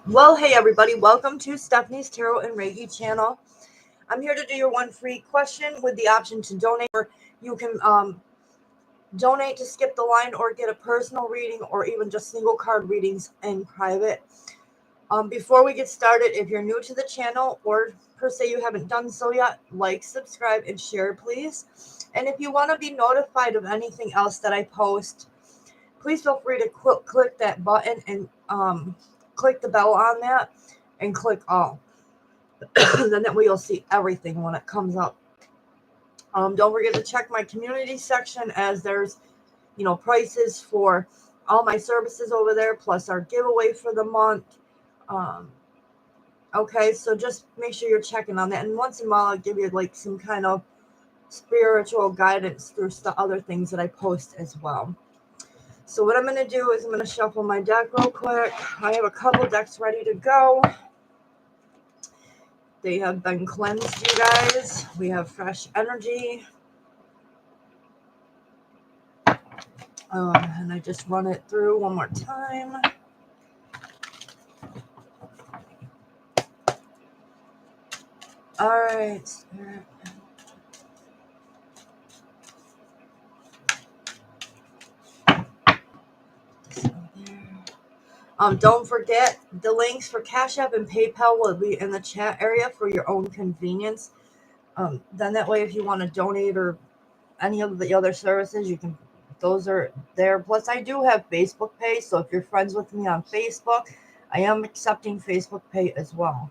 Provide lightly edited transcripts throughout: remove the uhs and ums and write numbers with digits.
Well, hey everybody, welcome to Stephanie's Tarot and Reiki channel. I'm here to do your one free question with the option to donate, or you can donate to skip the line or get a personal reading or even just single card readings in private. Before we get started, if you're new to the channel or per se you haven't done so yet, like, subscribe, and share, please. And if you want to be notified of anything else that I post, please feel free to click that button and click the bell on that and click all. Then that way you'll see everything when it comes up. Don't forget to check my community section, as there's prices for all my services over there, plus our giveaway for the month. Okay, so just make sure you're checking on that, and once in a while I'll give you like some kind of spiritual guidance through other things that I post as well. So what I'm going to do is I'm going to shuffle my deck real quick. I have a couple decks ready to go. They have been cleansed, you guys. We have fresh energy. And I just run it through one more time. All right, Spirit. Don't forget, the links for Cashapp and PayPal will be in the chat area for your own convenience. Then that way, if you want to donate or any of the other services, you can. Those are there. Plus, I do have Facebook Pay, so if you're friends with me on Facebook, I am accepting Facebook Pay as well.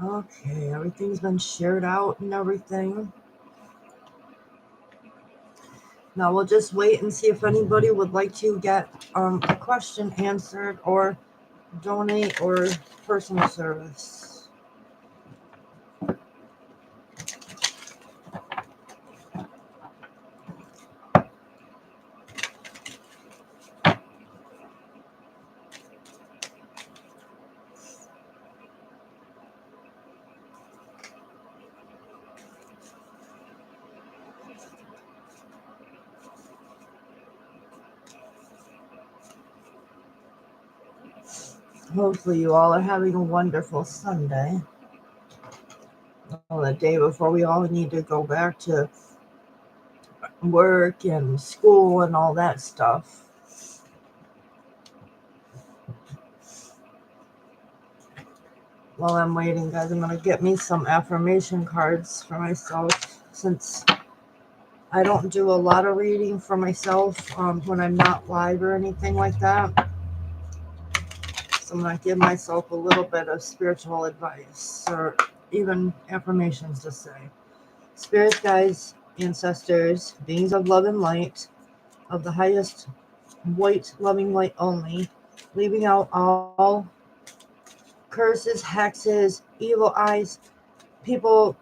Okay, everything's been shared out and everything. Now we'll just wait and see if anybody would like to get a question answered or donate or personal service. Hopefully you all are having a wonderful Sunday. The day before we all need to go back to work and school and all that stuff. While I'm waiting, guys, I'm going to get me some affirmation cards for myself, since I don't do a lot of reading for myself when I'm not live or anything like that. So I'm going to give myself a little bit of spiritual advice, or even affirmations to say. Spirits, guides, ancestors, beings of love and light, of the highest white loving light only, leaving out all curses, hexes, evil eyes, people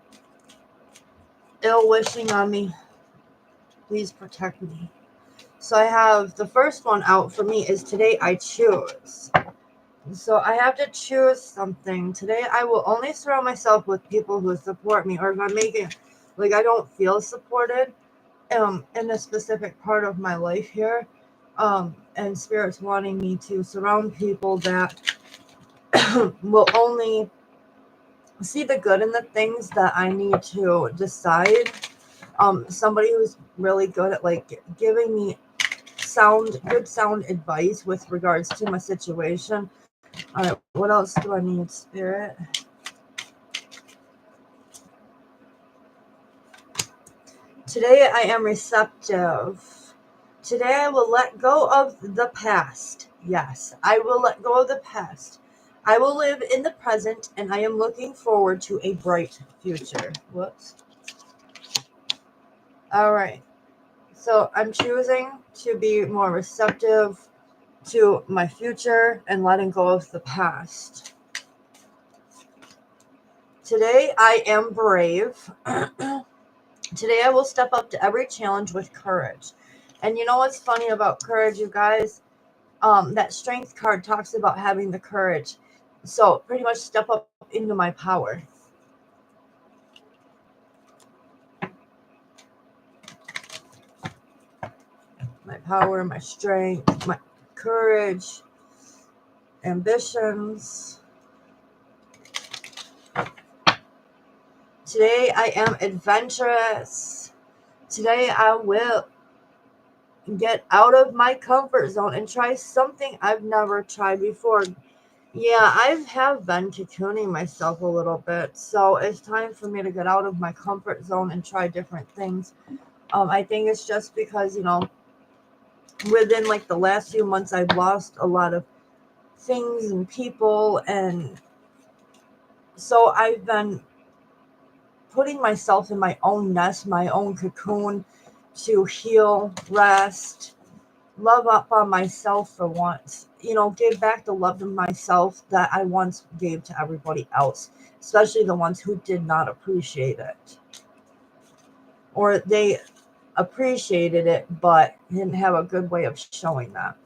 ill wishing on me. Please protect me. So I have the first one out for me is today I choose. So I have to choose something. Today I will only surround myself with people who support me, or if I'm making like I don't feel supported in a specific part of my life here. And Spirit's wanting me to surround people that will only see the good in the things that I need to decide. Somebody who's really good at like giving me good sound advice with regards to my situation. All right, what else do I need, Spirit? Today I am receptive. Today I will let go of the past. Yes, I will let go of the past. I will live in the present, and I am looking forward to a bright future. Whoops. All right. So I'm choosing to be more receptive to my future and letting go of the past. Today I am brave. Today I will step up to every challenge with courage. And you know what's funny about courage, you guys? That strength card talks about having the courage. So pretty much step up into my power. My power, my strength, my courage, ambitions. Today I am adventurous. Today I will get out of my comfort zone and try something I've never tried before. Yeah, I have been cocooning myself a little bit, so it's time for me to get out of my comfort zone and try different things. I think it's just because, within like the last few months, I've lost a lot of things and people, and so I've been putting myself in my own nest, my own cocoon, to heal, rest, love up on myself for once. Give back the love to myself that I once gave to everybody else, especially the ones who did not appreciate it. Or they appreciated it but didn't have a good way of showing that.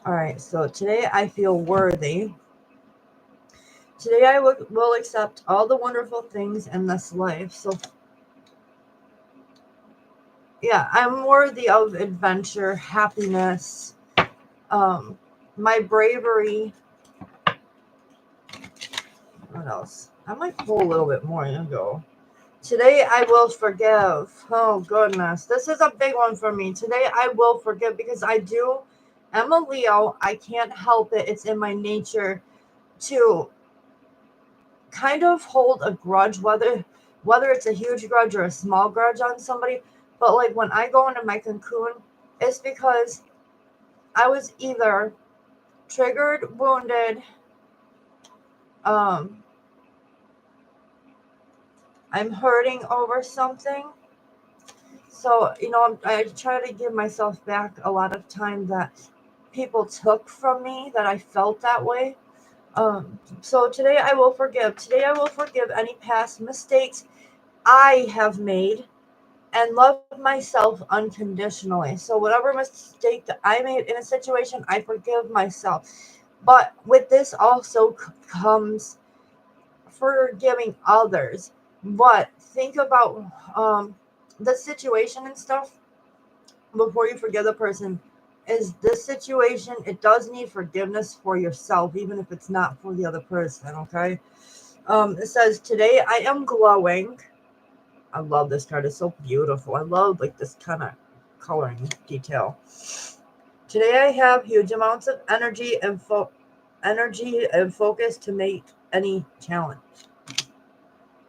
All right, so today I feel worthy. Today I will accept all the wonderful things in this life. So yeah, I'm worthy of adventure, happiness, my bravery. What else? I might pull a little bit more and go. Today I will forgive. Oh goodness, this is a big one for me. Today I will forgive because I'm a Leo. I can't help it. It's in my nature to kind of hold a grudge, whether it's a huge grudge or a small grudge on somebody. But like when I go into my cocoon, it's because I was either triggered, wounded, I'm hurting over something. So, I try to give myself back a lot of time that people took from me, that I felt that way. So today I will forgive. Today I will forgive any past mistakes I have made and love myself unconditionally. So whatever mistake that I made in a situation, I forgive myself. But with this also comes forgiving others. But think about the situation and stuff before you forgive the person. Is this situation, it does need forgiveness for yourself, even if it's not for the other person, okay? It says, today I am glowing. I love this card. It's so beautiful. I love like this kind of coloring detail. Today I have huge amounts of energy and focus to make any challenge.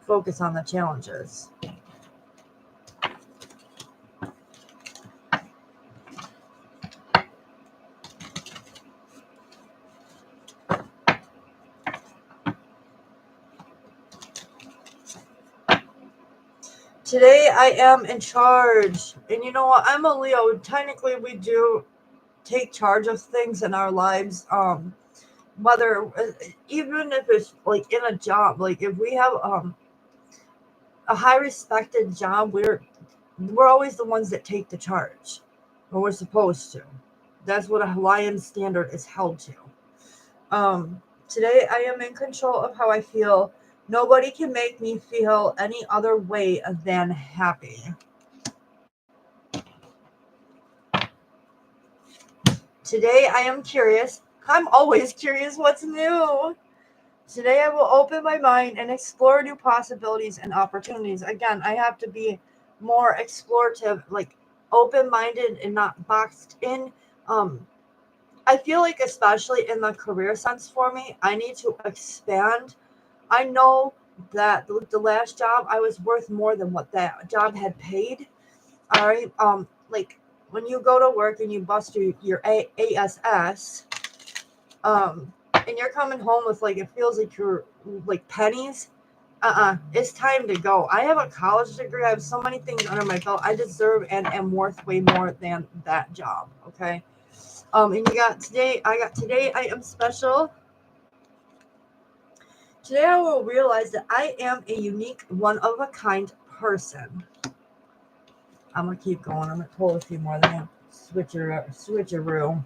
Focus on the challenges. Today I am in charge. And you know what? I'm a Leo. Technically, we do take charge of things in our lives. Whether even if it's like in a job, like if we have a high respected job, we're always the ones that take the charge, or we're supposed to. That's what a Hawaiian standard is held to. Today I am in control of how I feel. Nobody can make me feel any other way than happy. Today I am curious. I'm always curious what's new. Today I will open my mind and explore new possibilities and opportunities. Again, I have to be more explorative, like open-minded and not boxed in. I feel like especially in the career sense for me, I need to expand. I know that the last job I was worth more than what that job had paid. All right. Like when you go to work and you bust your ASS, and you're coming home with like it feels like you're like pennies. It's time to go. I have a college degree. I have so many things under my belt. I deserve and am worth way more than that job. Okay. And you got today. Today. I am special. Today I will realize that I am a unique, one of a kind person. I'm gonna keep going. I'm gonna pull a few more. Then switcheroo.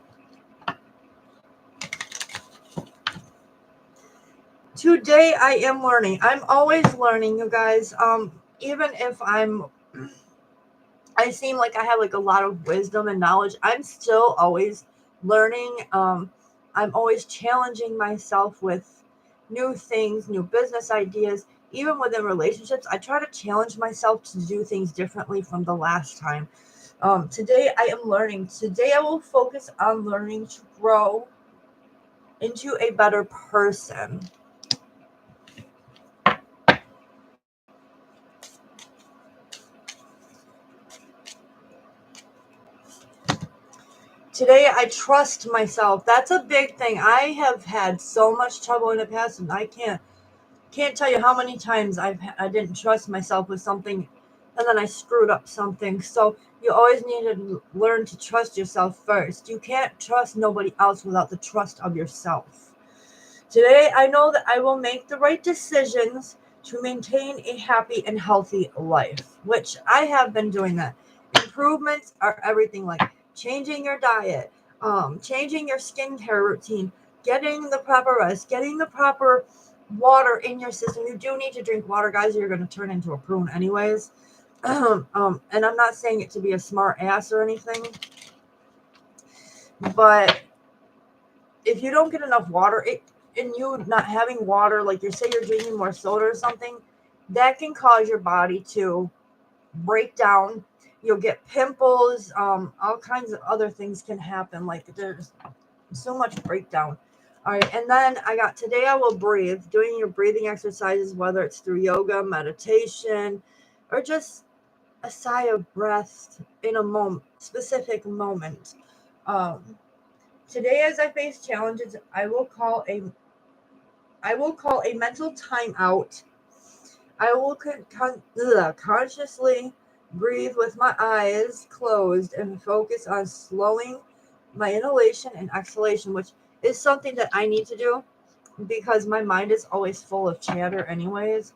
Today I am learning. I'm always learning, you guys. Even if I seem like I have like a lot of wisdom and knowledge, I'm still always learning. I'm always challenging myself with new things, new business ideas. Even within relationships, I try to challenge myself to do things differently from the last time. Today I am learning. Today I will focus on learning to grow into a better person. Today I trust myself. That's a big thing. I have had so much trouble in the past, and I can't tell you how many times I didn't trust myself with something, and then I screwed up something. So you always need to learn to trust yourself first. You can't trust nobody else without the trust of yourself. Today I know that I will make the right decisions to maintain a happy and healthy life, which I have been doing that. Improvements are everything, like changing your diet, changing your skincare routine, getting the proper rest, getting the proper water in your system. You do need to drink water, guys, or you're going to turn into a prune anyways. And I'm not saying it to be a smart ass or anything, but if you don't get enough water, and you not having water, like you say you're drinking more soda or something, that can cause your body to break down. You'll get pimples, all kinds of other things can happen. Like there's so much breakdown. All right, and then I got today I will breathe, doing your breathing exercises, whether it's through yoga, meditation, or just a sigh of breath in a specific moment. Um, Today, as I face challenges, I will call a mental timeout. I will consciously breathe with my eyes closed and focus on slowing my inhalation and exhalation, which is something that I need to do because my mind is always full of chatter anyways.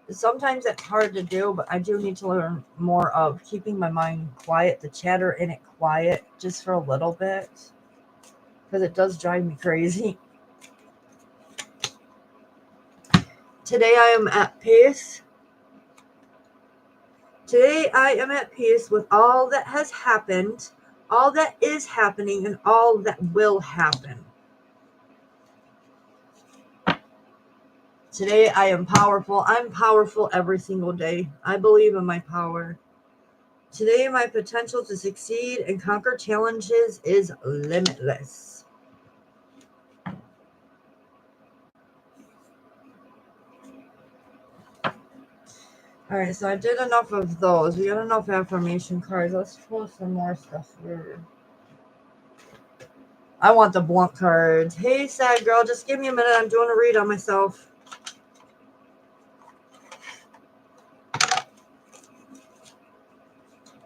Sometimes it's hard to do, but I do need to learn more of keeping my mind quiet, the chatter in it quiet, just for a little bit, because it does drive me crazy. Today I am at peace. Today I am at peace with all that has happened, all that is happening, and all that will happen. Today I am powerful. I'm powerful every single day. I believe in my power. Today my potential to succeed and conquer challenges is limitless. Alright, so I did enough of those. We got enough affirmation cards. Let's pull some more stuff through. I want the blunt cards. Hey, sad girl, just give me a minute. I'm doing a read on myself.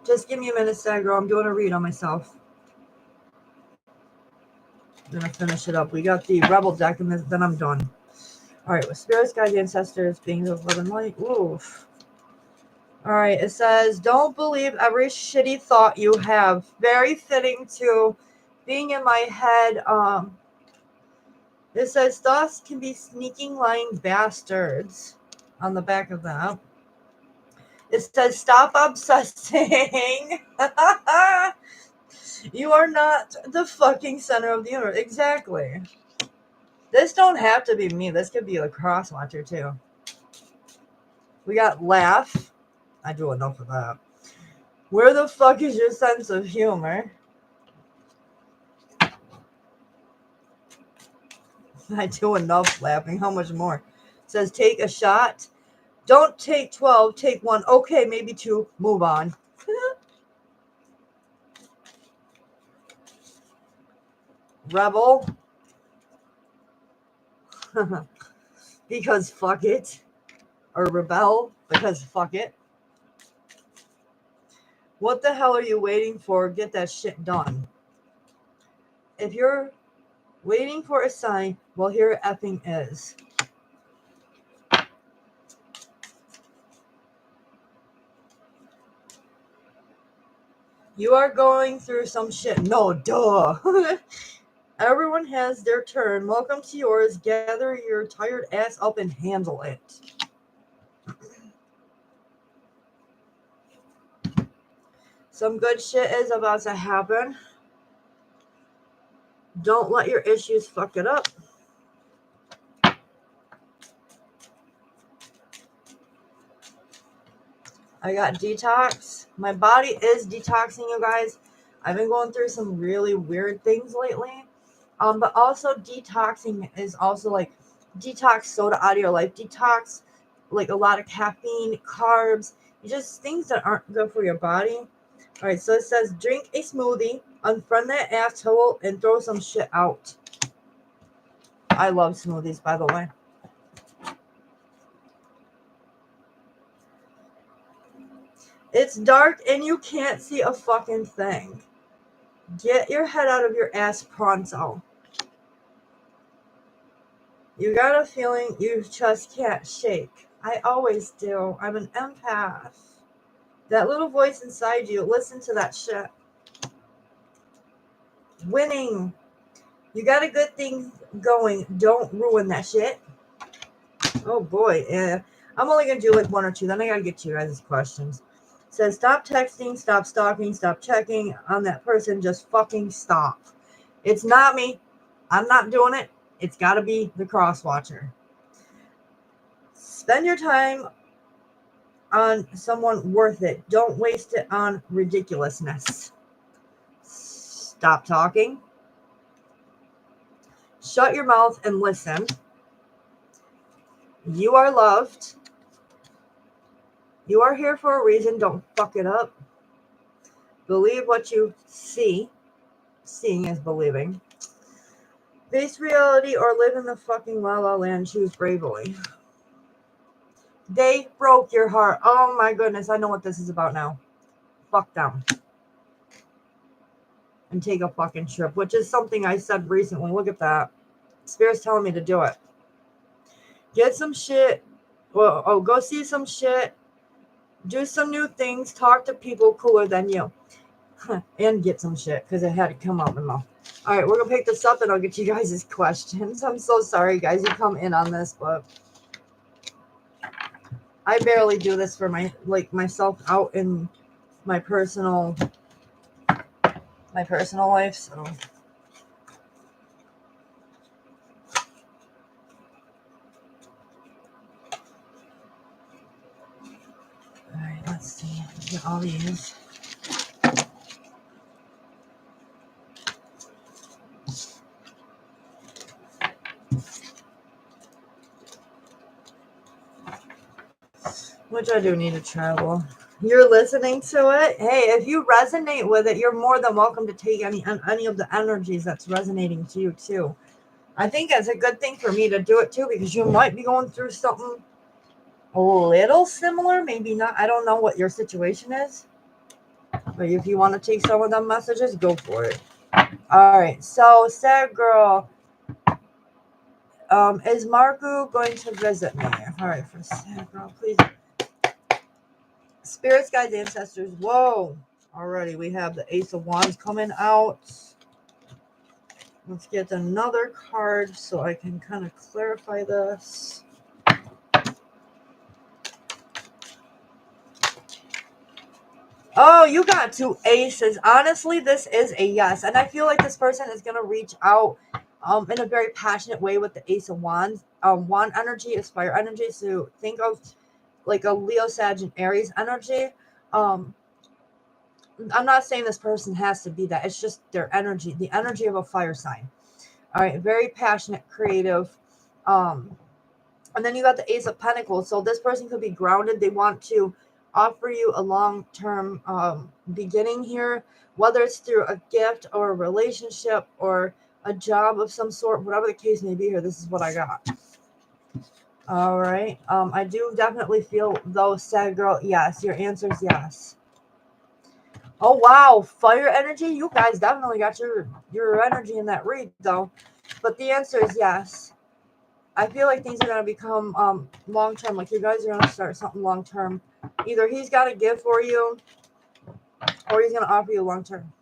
Just give me a minute, sad girl. I'm doing a read on myself. I'm going to finish it up. We got the Rebel deck, and then I'm done. Alright, with spirits, guides, ancestors, beings of love and light. Oof. Alright, it says, don't believe every shitty thought you have. Very fitting to being in my head. It says, thoughts can be sneaking, lying bastards on the back of that. It says, stop obsessing. You are not the fucking center of the universe. Exactly. This don't have to be me. This could be a cross-watcher, too. We got laugh. I do enough of that. Where the fuck is your sense of humor? I do enough laughing. How much more? It says, take a shot. Don't take 12. Take 1. Okay, maybe 2. Move on. Rebel. Because fuck it. Or rebel. Because fuck it. What the hell are you waiting for? Get that shit done. If you're waiting for a sign, well, here it effing is. You are going through some shit. No, duh. Everyone has their turn. Welcome to yours. Gather your tired ass up and handle it. Some good shit is about to happen. Don't let your issues fuck it up. I got detox. My body is detoxing, you guys. I've been going through some really weird things lately. But also detoxing is also like detox soda out of your life. Detox like a lot of caffeine, carbs, just things that aren't good for your body. All right, so it says drink a smoothie, unfriend that asshole, and throw some shit out. I love smoothies, by the way. It's dark and you can't see a fucking thing. Get your head out of your ass pronto. You got a feeling you just can't shake. I always do. I'm an empath. That little voice inside you, listen to that shit. Winning. You got a good thing going. Don't ruin that shit. Oh boy. I'm only going to do like 1 or 2. Then I got to get to you guys' questions. It says stop texting, stop stalking, stop checking on that person. Just fucking stop. It's not me. I'm not doing it. It's got to be the cross-watcher. Spend your time on someone worth it. Don't waste it on ridiculousness. Stop talking. Shut your mouth and listen. You are loved. You are here for a reason. Don't fuck it up. Believe what you see. Seeing is believing. Face reality or live in the fucking la la land. Choose bravely. They broke your heart. Oh my goodness. I know what this is about now. Fuck them. And take a fucking trip, which is something I said recently. Look at that. Spirit's telling me to do it. Get some shit. Well, go see some shit. Do some new things. Talk to people cooler than you. And get some shit, because it had to come out my mouth. All right, we're going to pick this up, and I'll get you guys' questions. I'm so sorry, guys. You come in on this, but I barely do this for myself out in my personal life, so. All right, let's see. Get all these. Which I do need to travel. You're listening to it. Hey, if you resonate with it, you're more than welcome to take any of the energies that's resonating to you too. I think it's a good thing for me to do it too, because you might be going through something a little similar, maybe not. I don't know what your situation is, but if you want to take some of them messages, go for it. All right, so sad girl, is Marku going to visit me? All right, for sad girl, please. Spirits, guides, ancestors. Whoa, already we have the Ace of Wands coming out. Let's get another card so I can kind of clarify this. Oh, you got 2 aces. Honestly, this is a yes. And I feel like this person is going to reach out in a very passionate way with the Ace of Wands. Wand energy is fire energy. So think of like a Leo, Sag, and Aries energy. I'm not saying this person has to be that. It's just their energy, the energy of a fire sign. All right, very passionate, creative. And then you got the Ace of Pentacles. So this person could be grounded. They want to offer you a long-term beginning here, whether it's through a gift or a relationship or a job of some sort, whatever the case may be here. This is what I got. All right. I do definitely feel, though, sad girl, yes. Your answer is yes. Oh, wow. Fire energy. You guys definitely got your energy in that read, though. But the answer is yes. I feel like things are going to become long-term. Like you guys are going to start something long-term. Either he's got to give for you or he's going to offer you long-term.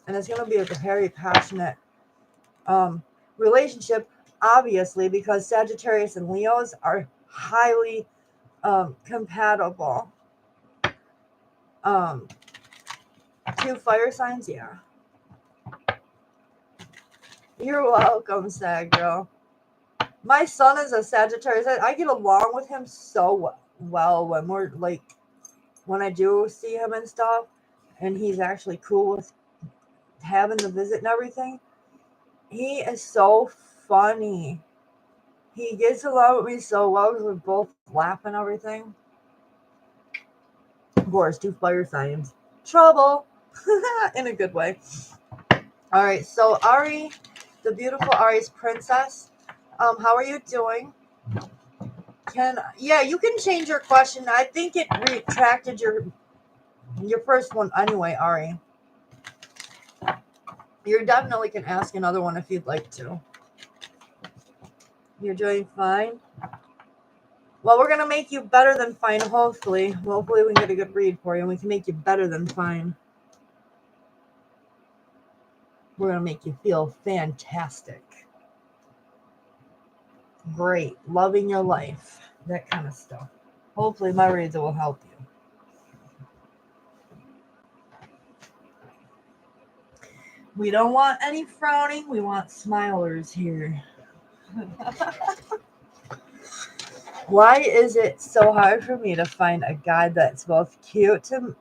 And it's going to be a very passionate relationship, obviously, because Sagittarius and Leos are highly compatible. 2 fire signs, yeah. You're welcome, Sag girl. My son is a Sagittarius. I get along with him so well when we're like, when I do see him and stuff, and he's actually cool with having the visit and everything. He is so funny. He gets along with me so well because we both laugh and everything. Of course, 2 fire signs. Trouble. In a good way. All right, so Ari, the beautiful Ari's princess. How are you doing? You can change your question. I think it retracted your first one anyway, Ari. You definitely can ask another one if you'd like to. You're doing fine. Well, we're going to make you better than fine, hopefully. Hopefully we can get a good read for you, and we can make you better than fine. We're going to make you feel fantastic. Great. Loving your life. That kind of stuff. Hopefully my reads will help you. We don't want any frowning. We want smilers here. Why is it so hard for me to find a guy that's both cute to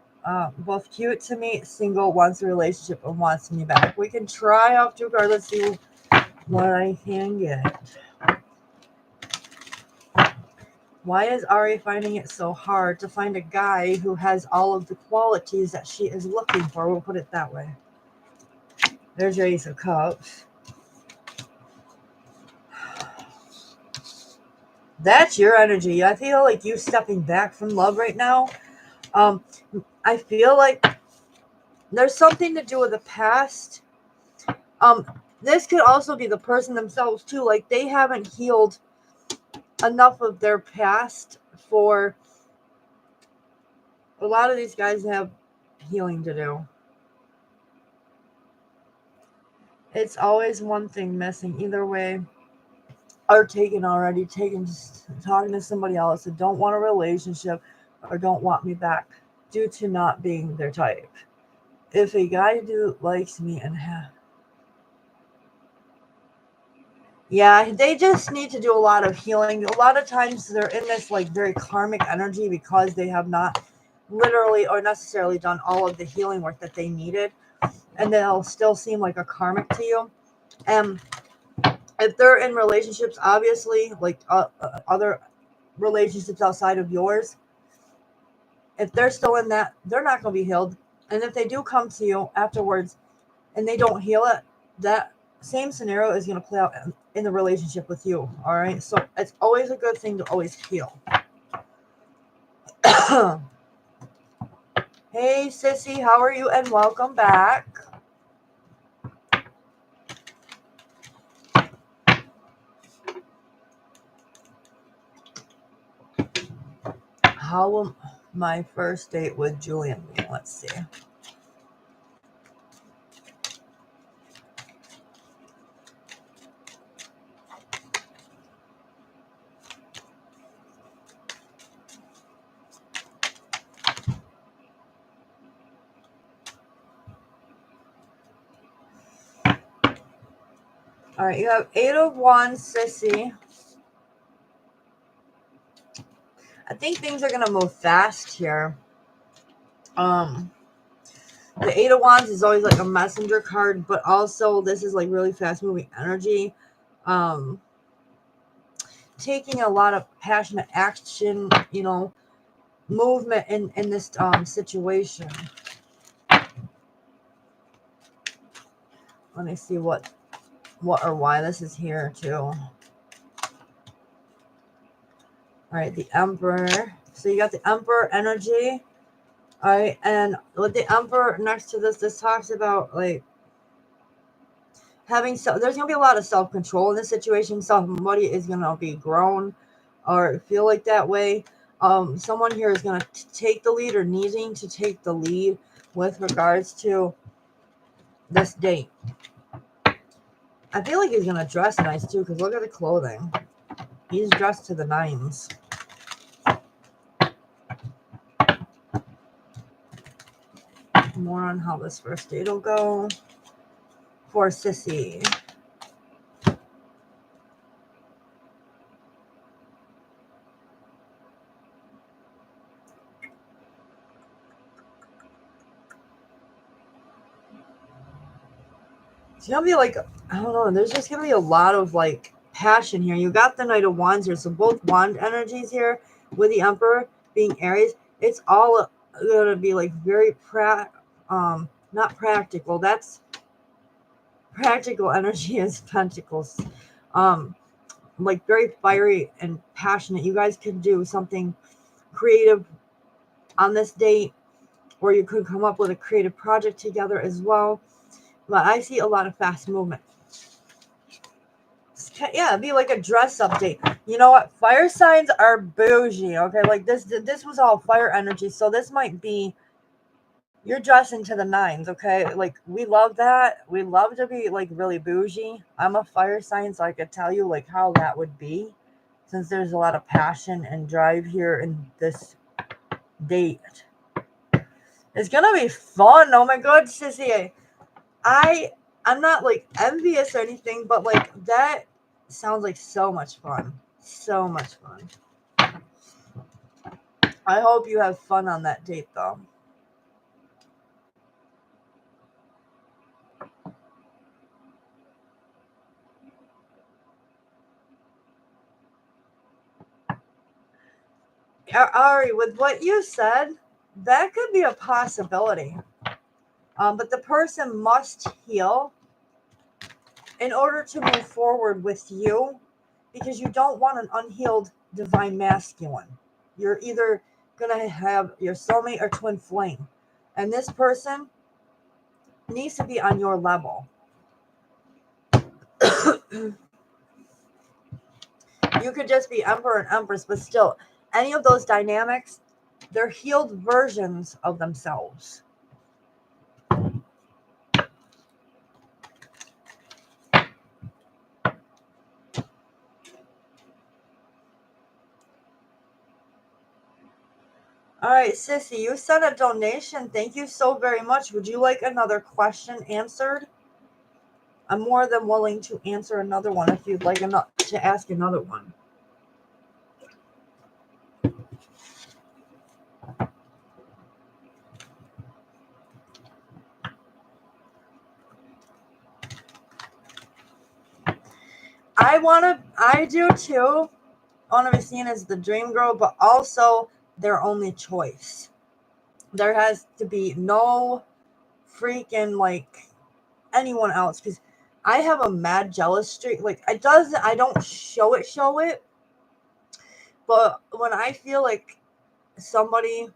me, single, wants a relationship, and wants me back? We can try off 2 cards. Let's see what I can get. Why is Ari finding it so hard to find a guy who has all of the qualities that she is looking for? We'll put it that way. There's your Ace of Cups. That's your energy. I feel like you stepping back from love right now. I feel like there's something to do with the past. This could also be the person themselves too. Like they haven't healed enough of their past for a lot of these guys have healing to do. It's always one thing missing. Either way, are taken already, taken, just talking to somebody else that don't want a relationship or don't want me back due to not being their type. If a guy likes me and yeah, they just need to do a lot of healing. A lot of times they're in this like very karmic energy because they have not literally or necessarily done all of the healing work that they needed, and they'll still seem like a karmic to you. And if they're in relationships, obviously, like other relationships outside of yours, if they're still in that, they're not going to be healed. And if they do come to you afterwards and they don't heal it, that same scenario is going to play out in the relationship with you. All right. So it's always a good thing to always heal. Hey, Sissy, how are you? And welcome back. How will my first date with Julian be? Let's see. All right, you have 8 of Wands, Sissy. I think things are going to move fast here. The 8 of Wands is always like a messenger card, but also this is like really fast moving energy. Taking a lot of passionate action, you know, movement in this situation. Let me see what or why this is here too. All right, the Emperor. So you got the Emperor energy. All right, and with the Emperor next to this talks about like having there's gonna be a lot of self-control in this situation. Somebody is gonna be grown or feel like that way. Someone here is gonna take the lead or needing to take the lead with regards to this date. I feel like he's gonna dress nice too, because look at the clothing. He's dressed to the nines. More on how this first date will go for Sissy. It's gonna be like, I don't know, there's just gonna be a lot of like passion here. You got the Knight of Wands here, so both wand energies here with the Emperor being Aries. It's all gonna be like very not practical. That's practical energy is Pentacles. Like very fiery and passionate. You guys could do something creative on this date, or you could come up with a creative project together as well. But I see a lot of fast movement. Yeah, it'd be like a dress up date. You know what? Fire signs are bougie. Okay, like this was all fire energy, so this might be you're dressing to the nines. Okay, like we love that. We love to be like really bougie. I'm a fire sign, so I could tell you like how that would be, since there's a lot of passion and drive here in this date. It's gonna be fun. Oh my god, Sissy. I'm not like envious or anything, but like that sounds like so much fun. So much fun. I hope you have fun on that date though. Ari, with what you said, that could be a possibility. But the person must heal in order to move forward with you, because you don't want an unhealed divine masculine. You're either going to have your soulmate or twin flame. And this person needs to be on your level. You could just be emperor and empress, but still, any of those dynamics, they're healed versions of themselves. All right, Sissy, you sent a donation. Thank you so very much. Would you like another question answered? I'm more than willing to answer another one if you'd like to ask another one. I do too. I want to be seen as the dream girl, but also their only choice. There has to be no freaking like anyone else, because I have a mad jealous streak. Like I don't show it, but when I feel like somebody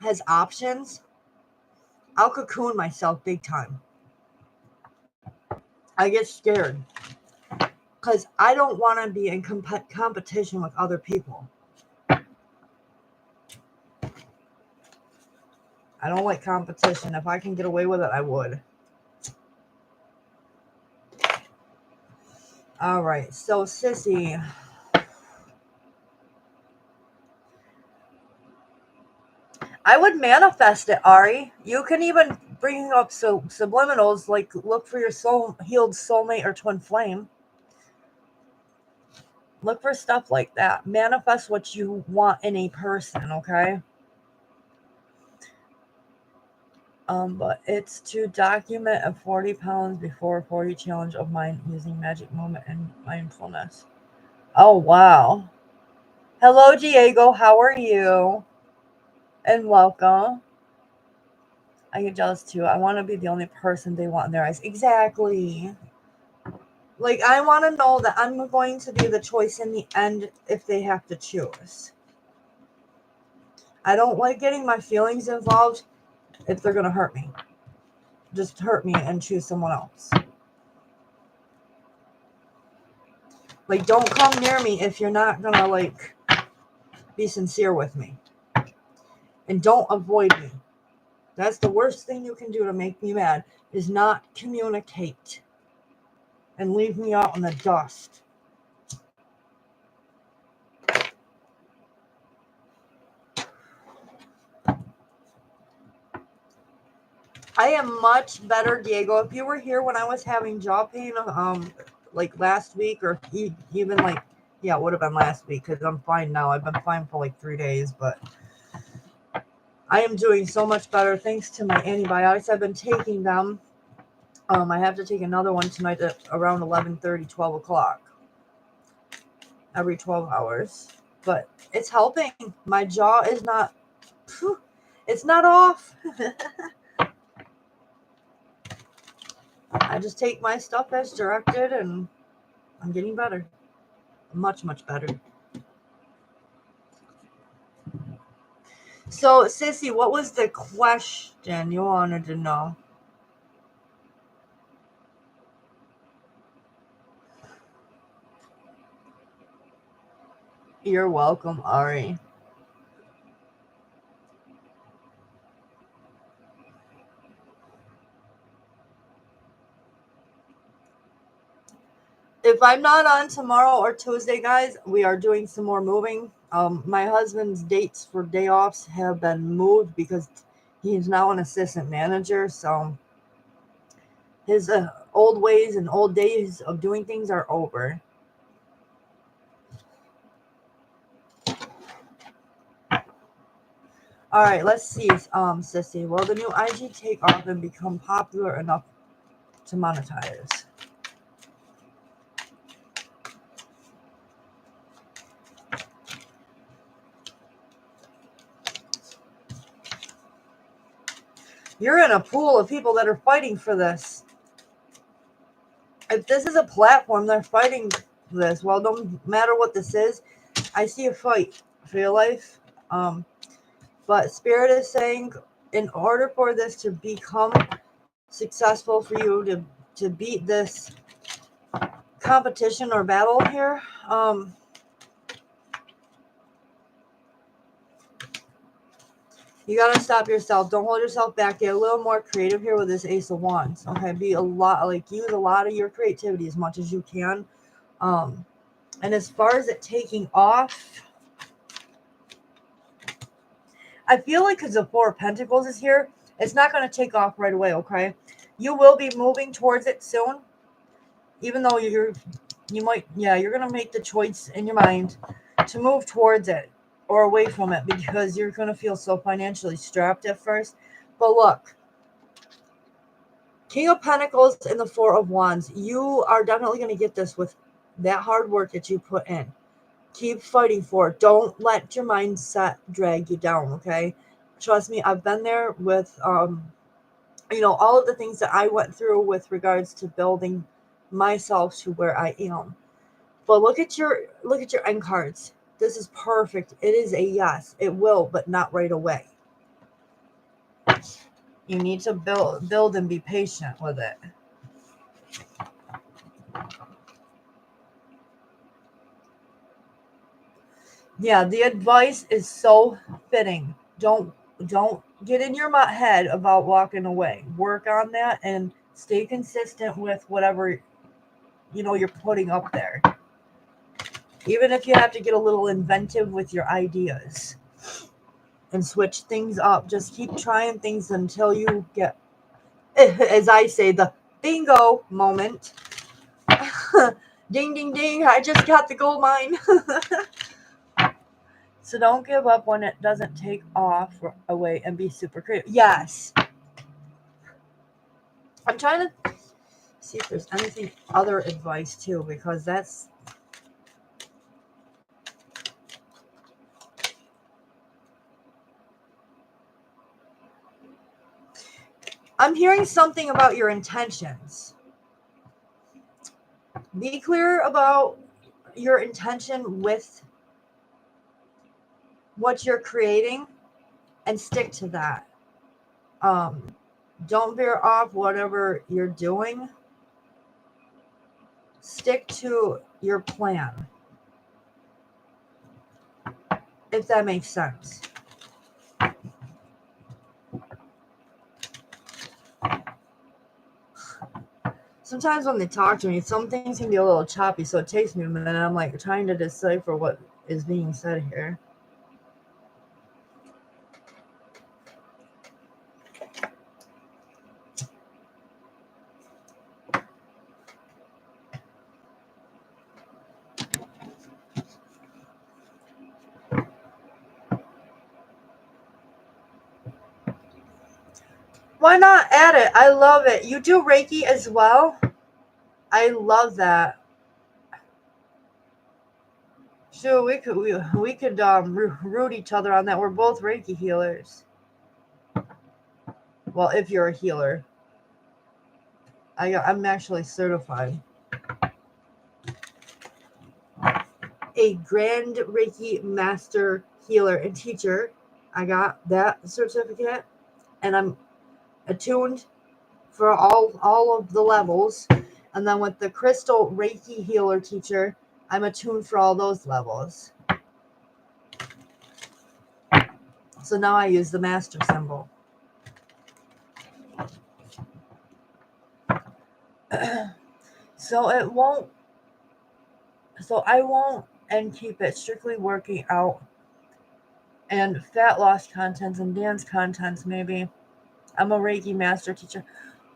has options, I'll cocoon myself big time. I get scared because I don't want to be in competition with other people. I don't like competition. If I can get away with it, I would. All right, so Sissy, I would manifest it, Ari. You can even bring up subliminals, like look for your healed soulmate or twin flame. Look for stuff like that. Manifest what you want in a person, okay? But it's to document a 40 pounds before 40 challenge of mine using magic moment and mindfulness. Oh, wow. Hello, Diego. How are you? And welcome. I get jealous too. I want to be the only person they want in their eyes. Exactly. Like, I want to know that I'm going to be the choice in the end if they have to choose. I don't like getting my feelings involved if they're going to hurt me. Just hurt me and choose someone else. Like, don't come near me if you're not going to, like, be sincere with me. And don't avoid me. That's the worst thing you can do to make me mad, is not communicate and leave me out in the dust. I am much better, Diego. If you were here when I was having jaw pain, like last week, or even like, yeah, it would have been last week, because I'm fine now. I've been fine for like 3 days, but I am doing so much better thanks to my antibiotics. I've been taking them. I have to take another one tonight at around 11:30, 12 o'clock. Every 12 hours. But it's helping. My jaw is not, it's not off. I just take my stuff as directed, and I'm getting better. Much, much better. So, Sissy, what was the question you wanted to know? You're welcome, Ari. If I'm not on tomorrow or Tuesday, guys, we are doing some more moving. My husband's dates for day offs have been moved because he's now an assistant manager. So his old ways and old days of doing things are over. All right, let's see, Sissy. Will the new IG take off and become popular enough to monetize? You're in a pool of people that are fighting for this. If this is a platform, they're fighting this. Well, no matter what this is, I see a fight for your life. But Spirit is saying, in order for this to become successful for you to beat this competition or battle here, you gotta stop yourself. Don't hold yourself back. Get a little more creative here with this Ace of Wands. Okay, be a lot, like, use a lot of your creativity as much as you can. And as far as it taking off, I feel like because the Four of Pentacles is here, it's not going to take off right away. Okay, you will be moving towards it soon, even though you're going to make the choice in your mind to move towards it or away from it, because you're going to feel so financially strapped at first. But look, King of Pentacles and the Four of Wands, you are definitely going to get this with that hard work that you put in. Keep fighting for it. Don't let your mindset drag you down, okay? Trust me, I've been there with, all of the things that I went through with regards to building myself to where I am. But look at your end cards. This is perfect. It is a yes. It will, but not right away. You need to build and be patient with it. Yeah, the advice is so fitting. Don't get in your head about walking away. Work on that and stay consistent with whatever you're putting up there. Even if you have to get a little inventive with your ideas and switch things up, just keep trying things until you get, as I say, the bingo moment. Ding, ding, ding, I just got the gold mine. So don't give up when it doesn't take off away, and be super creative. Yes. I'm trying to see if there's anything other advice too, because that's... I'm hearing something about your intentions. Be clear about your intention with what you're creating and stick to that. Don't veer off whatever you're doing. Stick to your plan, if that makes sense. Sometimes when they talk to me, some things can be a little choppy, so it takes me a minute. I'm like trying to decipher what is being said here. Why not add it? I love it. You do Reiki as well? I love that. Sure, we could root each other on that. We're both Reiki healers. Well, if you're a healer, I'm actually certified. A Grand Reiki Master Healer and Teacher. I got that certificate, and I'm attuned for all of the levels. And then with the Crystal Reiki Healer Teacher, I'm attuned for all those levels. So now I use the master symbol. So I won't and keep it strictly working out and fat loss contents and dance contents maybe. I'm a Reiki master teacher.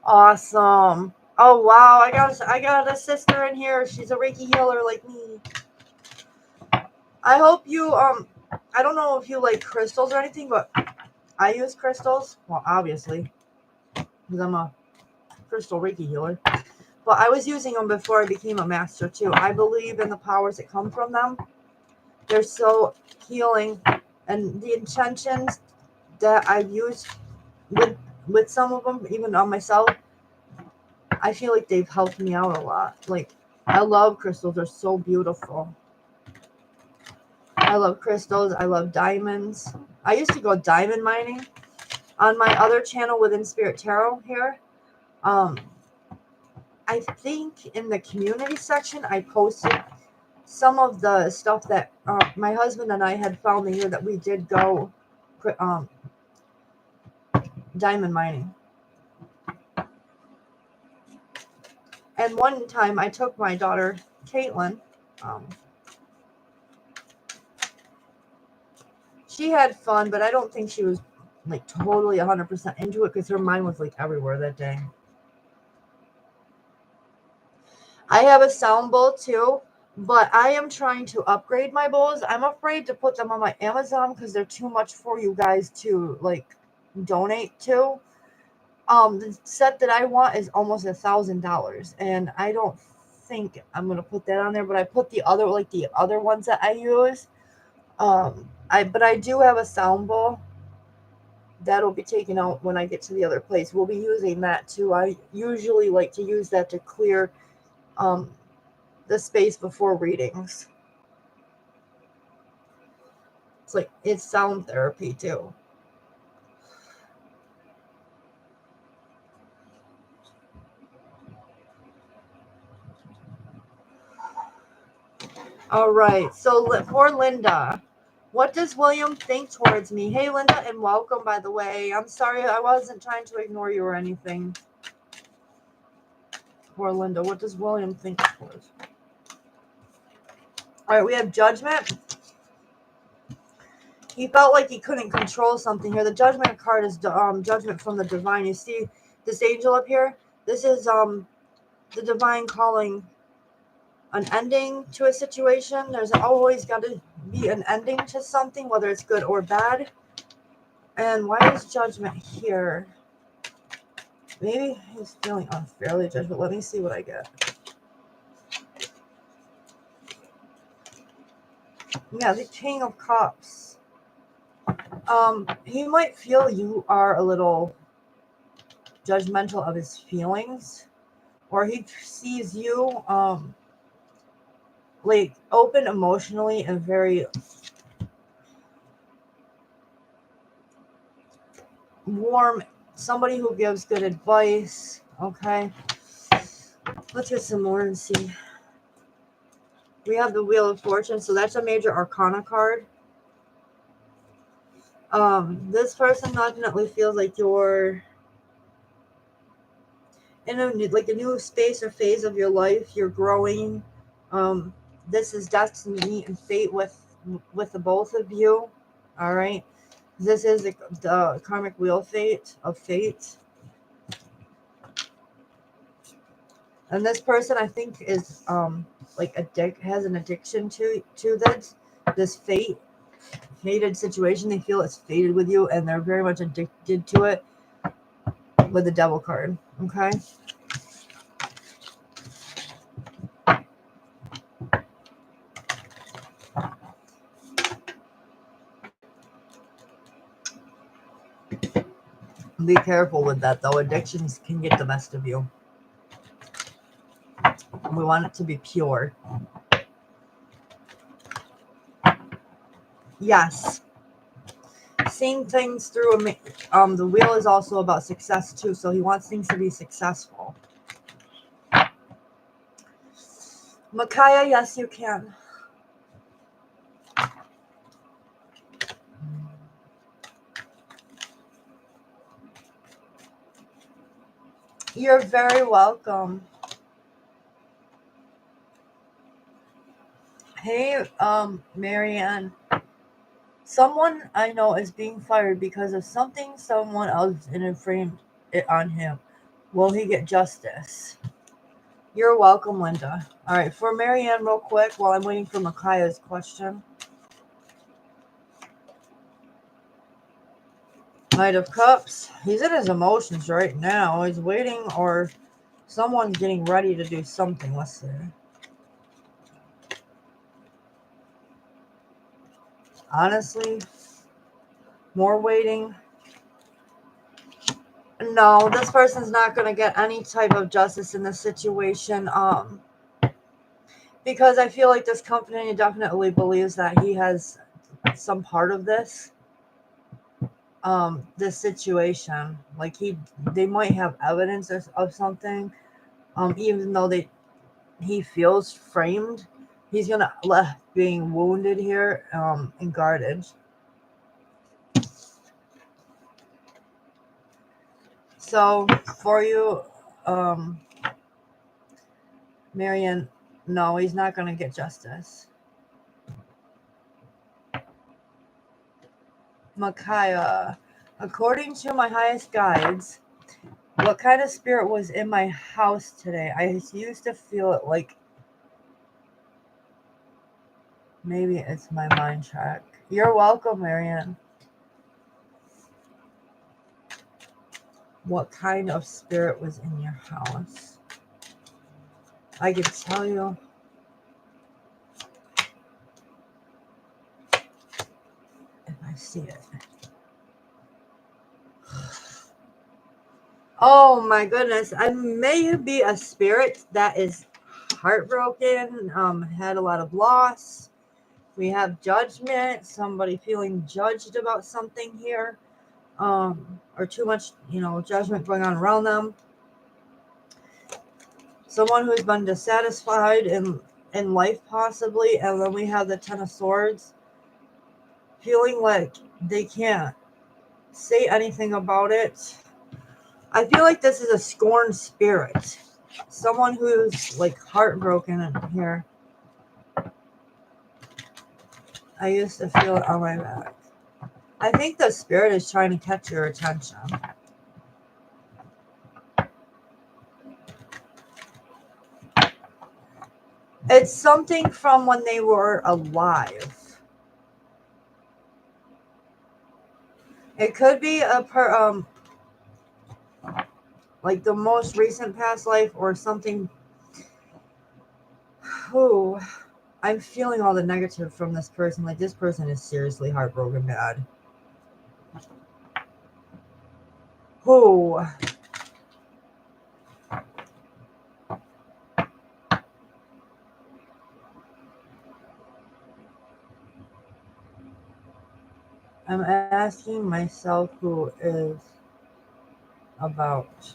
Awesome. Oh wow, I got a sister in here. She's a Reiki healer like me. I hope you I don't know if you like crystals or anything, but I use crystals. Well, obviously, because I'm a crystal Reiki healer. But I was using them before I became a master too. I believe in the powers that come from them. They're so healing, and the intentions that I've used with some of them, even on myself, I feel like they've helped me out a lot. Like, I love crystals. They're so beautiful. I love crystals. I love diamonds. I used to go diamond mining on my other channel WithinSpirit Tarot here. I think in the community section, I posted some of the stuff that my husband and I had found the year that we did go diamond mining. And one time I took my daughter, Caitlin. She had fun, but I don't think she was like totally 100% into it because her mind was like everywhere that day. I have a sound bowl too, but I am trying to upgrade my bowls. I'm afraid to put them on my Amazon because they're too much for you guys to like donate to. The set that I want is almost $1,000, and I don't think I'm gonna put that on there. But I put the other ones that I use. But I do have a sound bowl that'll be taken out when I get to the other place. We'll be using that too. I usually like to use that to clear the space before readings. It's sound therapy too. All right, so for Linda, what does William think towards me? Hey, Linda, and welcome, by the way. I'm sorry, I wasn't trying to ignore you or anything. For Linda, what does William think towards me? All right, we have Judgment. He felt like he couldn't control something here. The Judgment card is Judgment from the Divine. You see this angel up here? This is the Divine calling an ending to a situation. There's always got to be an ending to something, whether it's good or bad. And why is Judgment here? Maybe he's feeling unfairly judged, but let me see what I get. Yeah, the King of Cups. He might feel you are a little judgmental of his feelings, or he sees you like open emotionally and very warm, somebody who gives good advice. Okay, let's get some more and see. We have the Wheel of Fortune, so that's a major arcana card. This person definitely feels like you're in a new space or phase of your life. You're growing. This is destiny and fate with the both of you. All right, this is the karmic wheel of fate. And this person, I think, is has an addiction to this fated situation. They feel it's fated with you, and they're very much addicted to it with the Devil card. Okay. Be careful with that, though. Addictions can get the best of you. We want it to be pure. Yes. Seeing things through the wheel is also about success too, so he wants things to be successful. Micaiah, yes, you can. You're very welcome. Hey, Marianne. Someone I know is being fired because of something someone else framed it on him. Will he get justice? You're welcome, Linda. All right, for Marianne, real quick, while I'm waiting for Micaiah's question. Knight of Cups. He's in his emotions right now. He's waiting, or someone's getting ready to do something. Let's see. Honestly, more waiting. No, this person's not going to get any type of justice in this situation. Because I feel like this company definitely believes that he has some part of this situation. Like they might have evidence of something. Even though he feels framed, he's gonna left being wounded here and guarded. So for you, Marian, no, he's not gonna get justice. Micaiah, according to my highest guides, what kind of spirit was in my house today? I used to feel it like maybe it's my mind track. You're welcome, Marianne. What kind of spirit was in your house? I can tell you. If I see it. Oh my goodness. I may be a spirit that is heartbroken, had a lot of loss. We have judgment, somebody feeling judged about something here, or too much, judgment going on around them. Someone who's been dissatisfied in life possibly, and then we have the Ten of Swords, feeling like they can't say anything about it. I feel like this is a scorned spirit. Someone who's like heartbroken in here. I used to feel it on my back. I think the spirit is trying to catch your attention. It's something from when they were alive. It could be like the most recent past life or something. Ooh, I'm feeling all the negative from this person. Like this person is seriously heartbroken bad. Ooh. I'm asking myself who is about.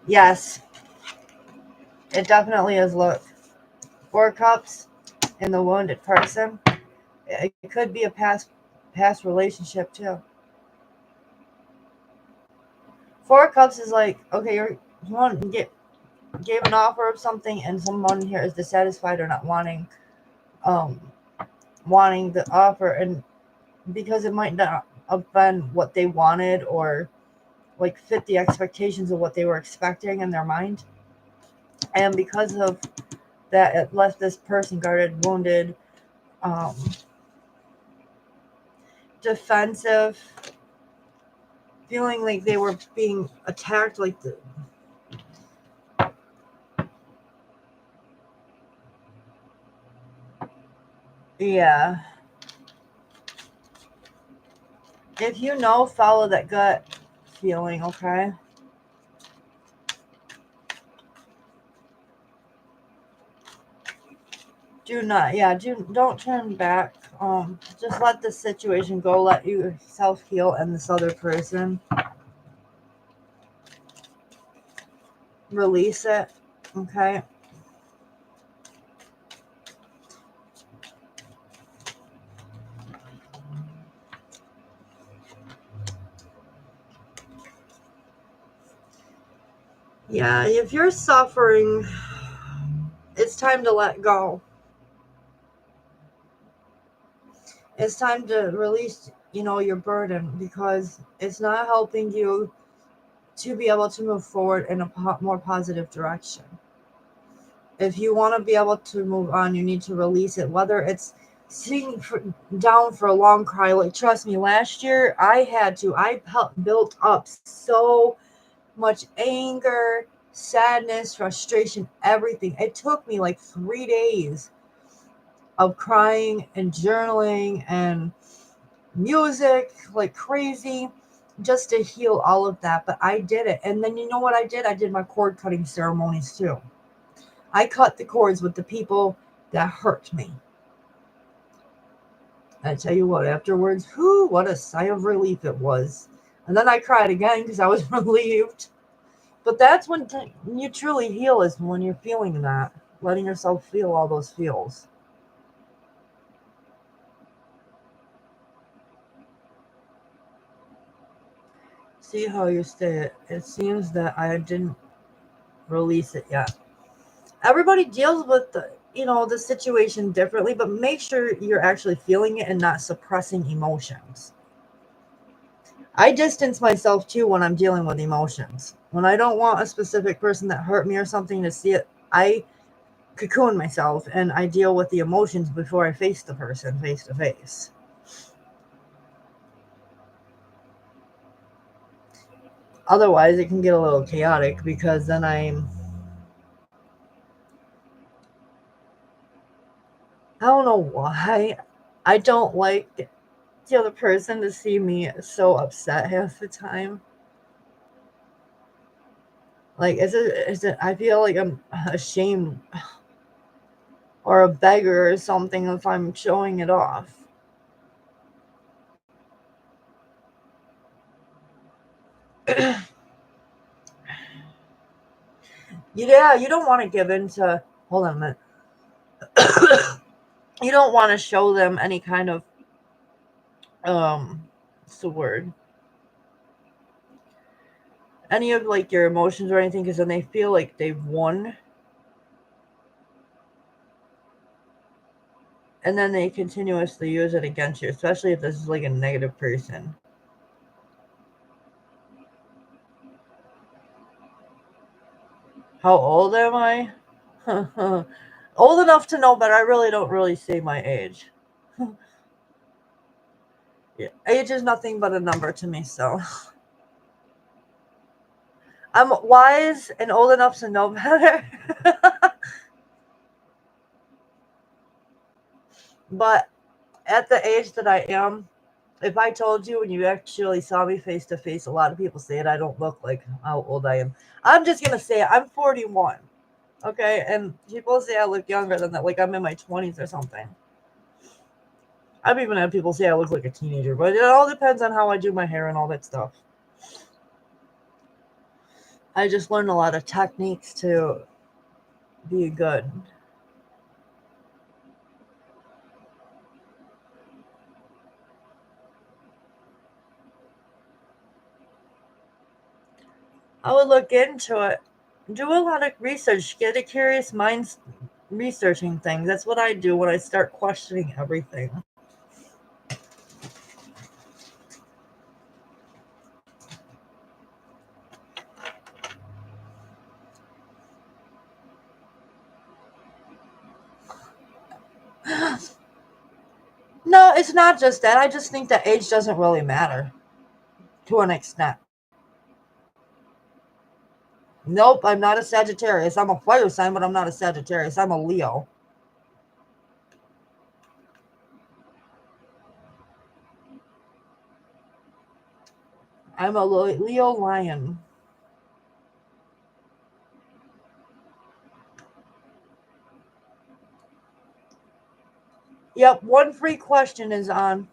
Yes, it definitely is. Look, 4 cups in the wounded person. It could be a past relationship too. 4 cups is like, okay, you want to gave an offer of something, and someone here is dissatisfied or not wanting the offer, and because it might not have been what they wanted or like fit the expectations of what they were expecting in their mind, and because of that, it left this person guarded, wounded, defensive, feeling like they were being attacked, like yeah. If you know, follow that gut feeling, okay? Do not, don't turn back. Just let the situation go. Let yourself heal and this other person. Release it, okay? Yeah, if you're suffering, it's time to let go. It's time to release, your burden, because it's not helping you to be able to move forward in a more positive direction. If you want to be able to move on, you need to release it, whether it's sitting down for a long cry. Like, trust me, last year I built up so much anger, sadness, frustration, everything. It took me like 3 days of crying and journaling and music like crazy just to heal all of that. But I did it. And then you know what I did? I did my cord cutting ceremonies too. I cut the cords with the people that hurt me. I tell you what, afterwards, whew, what a sigh of relief it was. And then I cried again because I was relieved. But that's when you truly heal, is when you're feeling that, letting yourself feel all those feels. See how you say it. It seems that I didn't release it yet. Everybody deals with the situation differently, but make sure you're actually feeling it and not suppressing emotions. I distance myself too when I'm dealing with emotions. When I don't want a specific person that hurt me or something to see it, I cocoon myself and I deal with the emotions before I face the person face to face. Otherwise, it can get a little chaotic because then I don't know why. I don't like the other person to see me so upset half the time. Like, I feel like I'm ashamed or a beggar or something if I'm showing it off. Yeah, you don't want to give in to, hold on a minute. You don't want to show them any kind of, what's the word? Any of like your emotions or anything, because then they feel like they've won. And then they continuously use it against you, especially if this is like a negative person. How old am I? Old enough to know, but I really don't really say my age. Yeah. Age is nothing but a number to me, so I'm wise and old enough to know better. But at the age that I am, if I told you and you actually saw me face to face, a lot of people say it. I don't look like how old I am. I'm just gonna say it. I'm 41. Okay, and people say I look younger than that, like I'm in my 20s or something. I've even had people say I look like a teenager, but it all depends on how I do my hair and all that stuff. I just learned a lot of techniques to be good. I would look into it. Do a lot of research. Get a curious mind researching things. That's what I do when I start questioning everything. No, it's not just that. I just think that age doesn't really matter to an extent. Nope, I'm not a Sagittarius. I'm a fire sign, but I'm not a Sagittarius. I'm a Leo. I'm a Leo lion. Yep, one free question is on.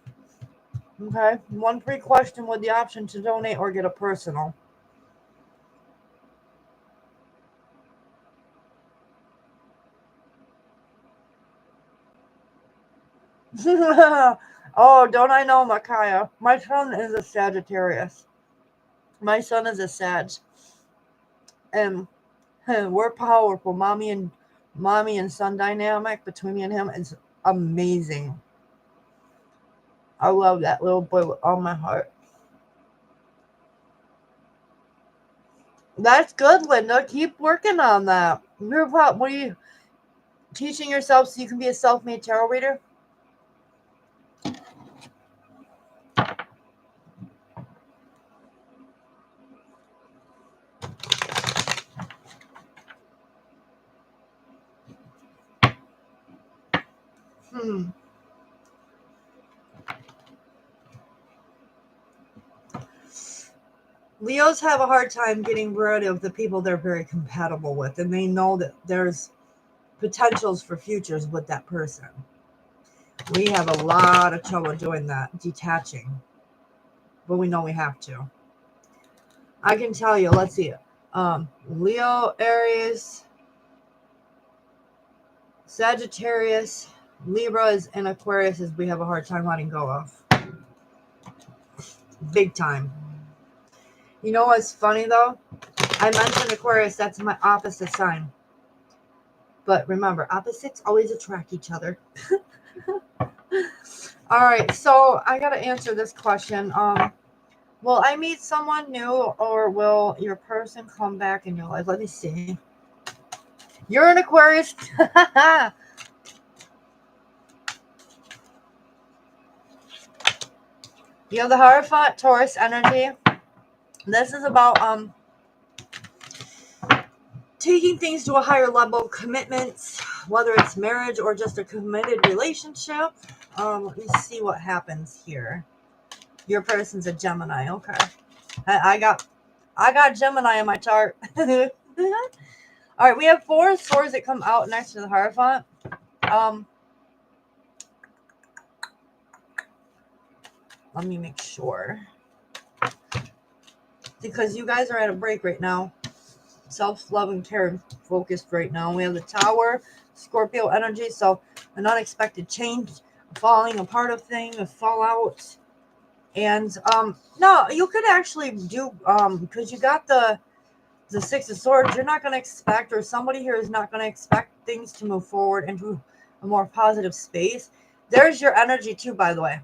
Okay, one free question with the option to donate or get a personal. Oh, don't I know, Micaiah? My son is a Sagittarius. My son is a Sag, and we're powerful. Mommy and son dynamic between me and him is amazing. I love that little boy with all my heart. That's good, Linda. Keep working on that. What are you teaching yourself so you can be a self-made tarot reader? Leos have a hard time getting rid of the people they're very compatible with, and they know that there's potentials for futures with that person. We have a lot of trouble doing that, detaching, but we know we have to. I can tell you, let's see, Leo, Aries, Sagittarius, Libras, and Aquarius we have a hard time letting go of. Big time. You know what's funny though? I mentioned Aquarius, that's my opposite sign. But remember, opposites always attract each other. All right, so I got to answer this question. Will I meet someone new, or will your person come back in your life? Let me see. You're an Aquarius. You have the Hierophant, Taurus energy. This is about taking things to a higher level, commitments, whether it's marriage or just a committed relationship. Let me see what happens here. Your person's a Gemini. Okay. I got Gemini in my chart. All right, we have 4 swords that come out next to the Hierophant. Let me make sure, because you guys are at a break right now. Self-love and care focused right now. We have the Tower, Scorpio energy, so an unexpected change, falling apart of thing, a fallout. And no, you could actually do because you got the 6 of Swords. You're not going to expect, or somebody here is not going to expect things to move forward into a more positive space. There's your energy too, by the way.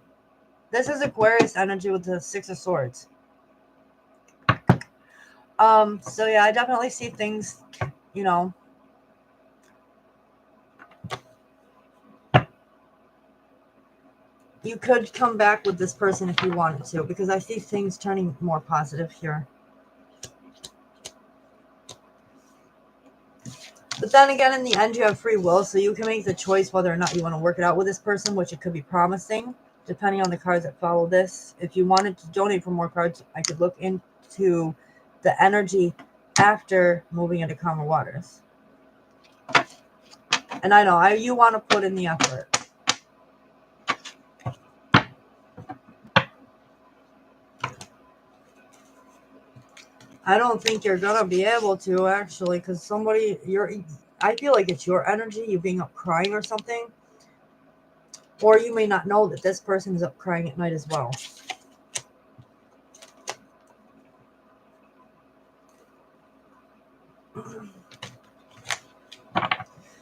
This is Aquarius energy with the 6 of Swords. So yeah, I definitely see things, you know. You could come back with this person if you wanted to, because I see things turning more positive here. But then again, in the end, you have free will, so you can make the choice whether or not you want to work it out with this person, which it could be promising, depending on the cards that follow this. If you wanted to donate for more cards, I could look into the energy after moving into calmer waters. And I know you want to put in the effort. I don't think you're gonna be able to, actually, because I feel like it's your energy, you being up crying or something. Or you may not know that this person is up crying at night as well.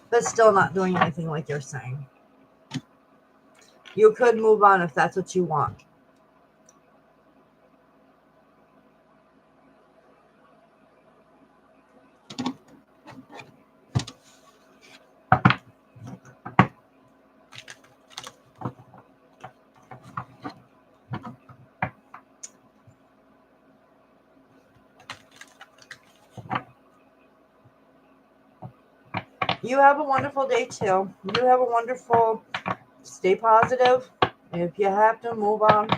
But still not doing anything like you're saying. You could move on if that's what you want. You have a wonderful day too. You have a wonderful, stay positive. If you have to, move on,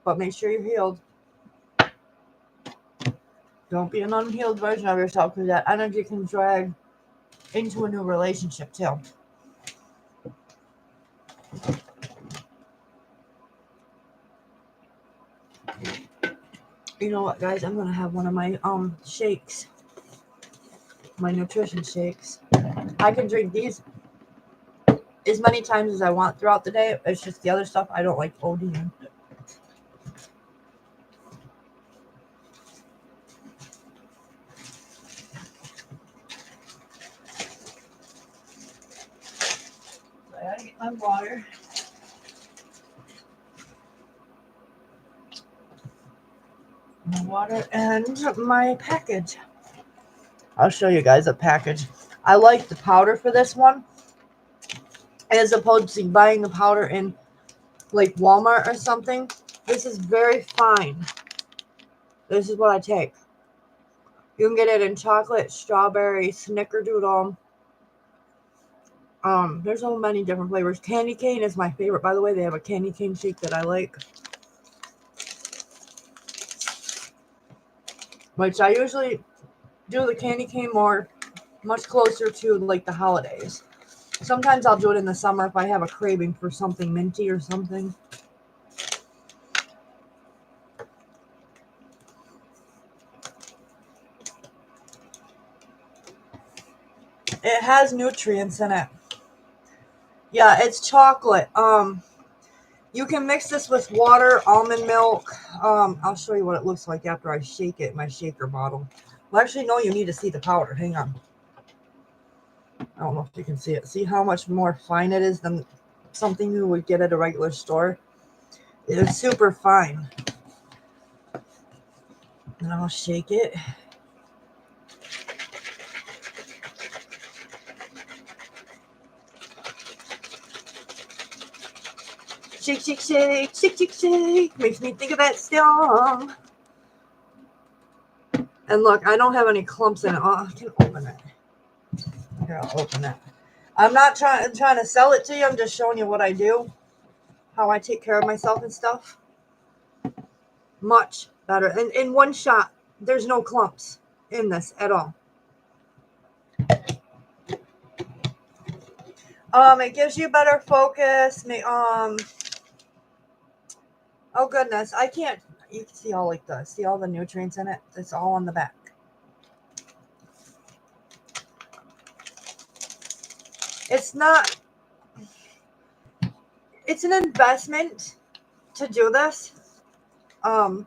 but make sure you're healed. Don't be an unhealed version of yourself, because that energy can drag into a new relationship too. You know what, guys? I'm gonna have one of my shakes, my nutrition shakes. I can drink these as many times as I want throughout the day. It's just the other stuff I don't like ODing. I gotta get my water. My water and my package. I'll show you guys a package. I like the powder for this one, as opposed to buying the powder in like Walmart or something. This is very fine. This is what I take. You can get it in chocolate, strawberry, snickerdoodle, There's so many different flavors. Candy cane is my favorite. By the way, they have a candy cane shake that I like, which I usually do the candy cane much closer to like the holidays. Sometimes I'll do it in the summer if I have a craving for something minty or something. It has nutrients in it. Yeah, it's chocolate. You can mix this with water, almond milk. I'll show you what it looks like after I shake it in my shaker bottle. Well, actually, no, you need to see the powder. Hang on. I don't know if you can see it. See how much more fine it is than something you would get at a regular store? It is super fine. And I'll shake it. Shake, shake, shake, shake, shake, shake. Makes me think of that song. And look, I don't have any clumps in it. Oh, I can open it. Here, I'll open it. I'm not trying to sell it to you. I'm just showing you what I do. How I take care of myself and stuff. Much better. And in one shot, there's no clumps in this at all. It gives you better focus. Oh goodness, I can't. You can see all like this. See all the nutrients in it? It's all on the back. It's not. It's an investment to do this. Okay,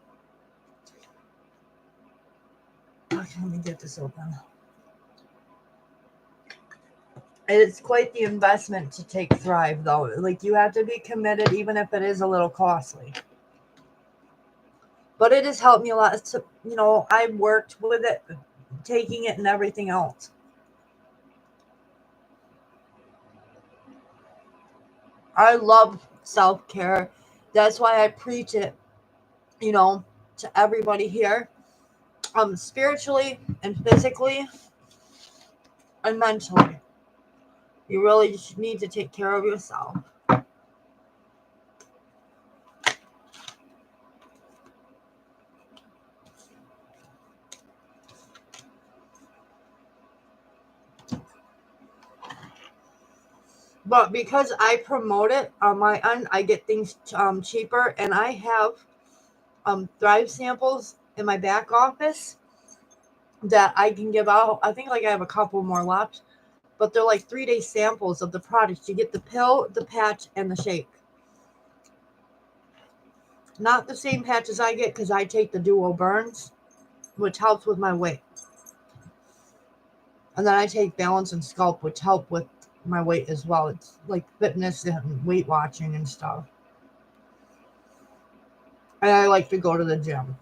let me get this open. It's quite the investment to take Thrive, though. Like, you have to be committed, even if it is a little costly. But it has helped me a lot. I've worked with it, taking it and everything else. I love self-care. That's why I preach it, to everybody here. Spiritually and physically and mentally. You really just need to take care of yourself. But because I promote it on my end, I get things cheaper, and I have Thrive samples in my back office that I can give out. I think like I have a couple more left, but they're like 3-day samples of the products. You get the pill, the patch, and the shake. Not the same patches I get because I take the Duo Burns, which helps with my weight. And then I take Balance and Sculpt, which help with my weight as well. It's like fitness and weight watching and stuff. And I like to go to the gym.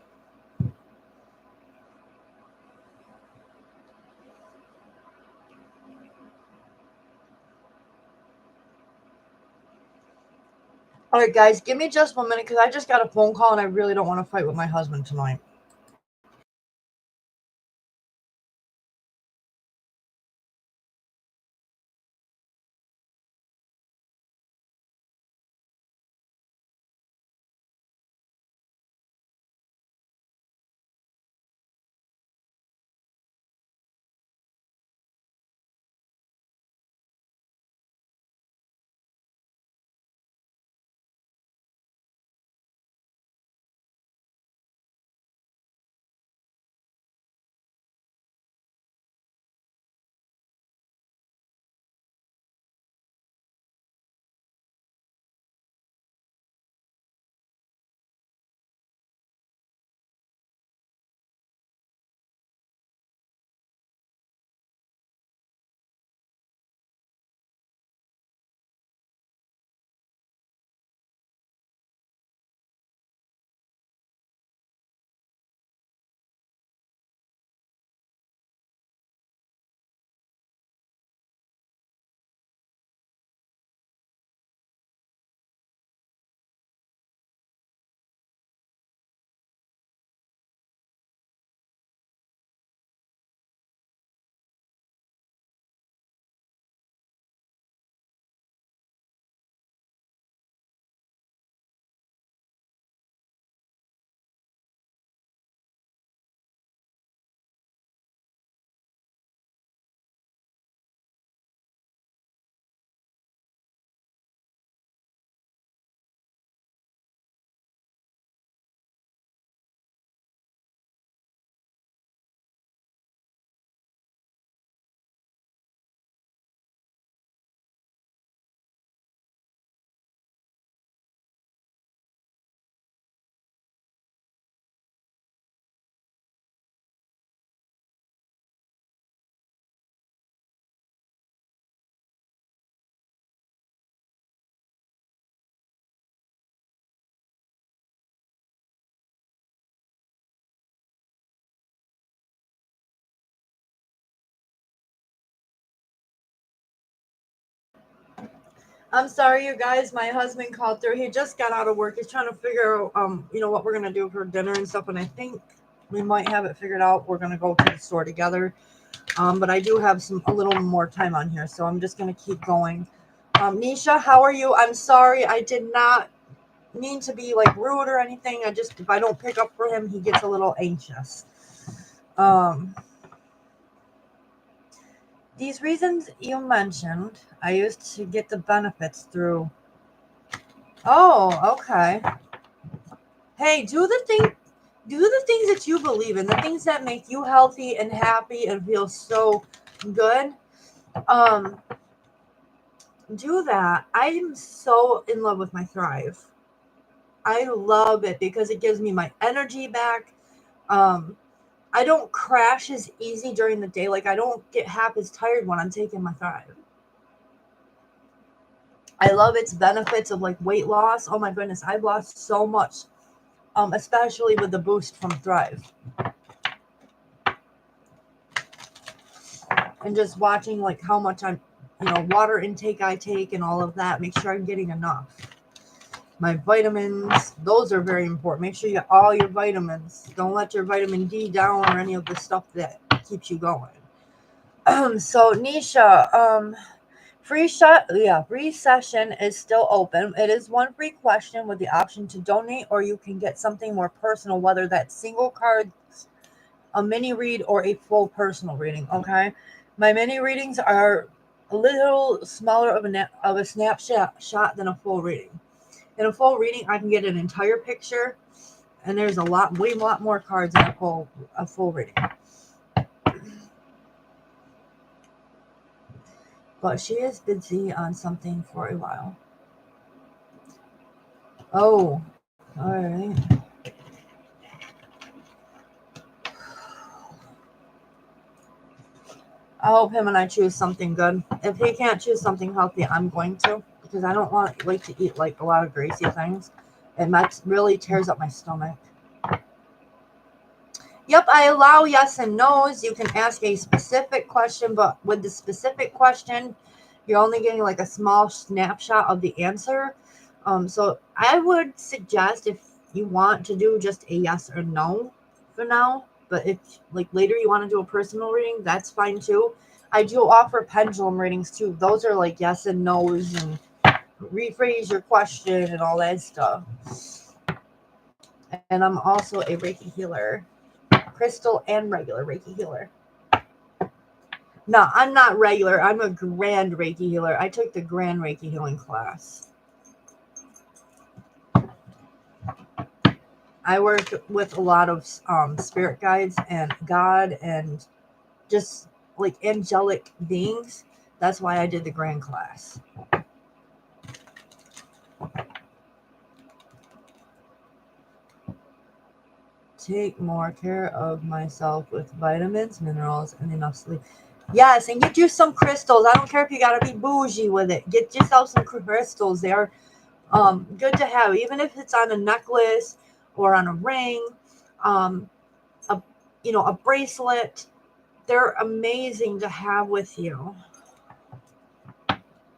All right, guys, give me just 1 minute because I just got a phone call and I really don't want to fight with my husband tonight. I'm sorry, you guys. My husband called through. He just got out of work. He's trying to figure out, what we're gonna do for dinner and stuff. And I think we might have it figured out. We're gonna go to the store together. But I do have a little more time on here, so I'm just gonna keep going. Nisha, how are you? I'm sorry, I did not mean to be like rude or anything. If I don't pick up for him, he gets a little anxious. These reasons you mentioned, I used to get the benefits through. Oh, okay. Hey, do the things that you believe in, the things that make you healthy and happy and feel so good. Do that. I'm so in love with my Thrive. I love it because it gives me my energy back. I don't crash as easy during the day. Like, I don't get half as tired when I'm taking my Thrive. I love its benefits of like weight loss. Oh my goodness, I've lost so much, especially with the boost from Thrive. And just watching like how much water intake I take and all of that. Make sure I'm getting enough. My vitamins, those are very important. Make sure you get all your vitamins. Don't let your vitamin D down or any of the stuff that keeps you going. So Nisha, free session is still open. It is one free question with the option to donate, or you can get something more personal, whether that's single cards, a mini read, or a full personal reading. Okay, my mini readings are a little smaller of a snapshot than a full reading. In a full reading, I can get an entire picture, and there's a lot more cards in a full reading. But she is busy on something for a while. Oh, all right. I hope him and I choose something good. If he can't choose something healthy, I'm going to, because I don't like to eat like a lot of greasy things. It really tears up my stomach. Yep, I allow yes and no's. You can ask a specific question, but with the specific question, you're only getting like a small snapshot of the answer. So I would suggest, if you want to do just a yes or no for now, but if like later you want to do a personal reading, that's fine too. I do offer pendulum readings too. Those are like yes and no's and rephrase your question and all that stuff. And I'm also a Reiki healer, crystal and regular Reiki healer. No, I'm not regular. I'm a grand Reiki healer. I took the grand Reiki healing class. I work with a lot of spirit guides and God and just like angelic beings. That's why I did the grand class. Take more care of myself with vitamins, minerals, and enough sleep. Yes, and get you some crystals. I don't care if you gotta be bougie with it. Get yourself some crystals. They are good to have, even if it's on a necklace or on a ring, a bracelet. They're amazing to have with you.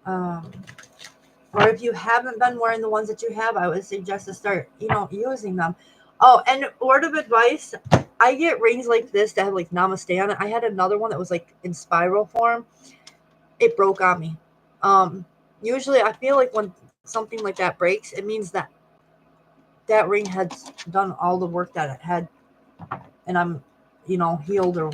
Or if you haven't been wearing the ones that you have, I would suggest to start, using them. Oh, and word of advice, I get rings like this that have like namaste on it. I had another one that was like in spiral form. It broke on me. Usually I feel like when something like that breaks, it means that ring had done all the work that it had, and I'm, healed, or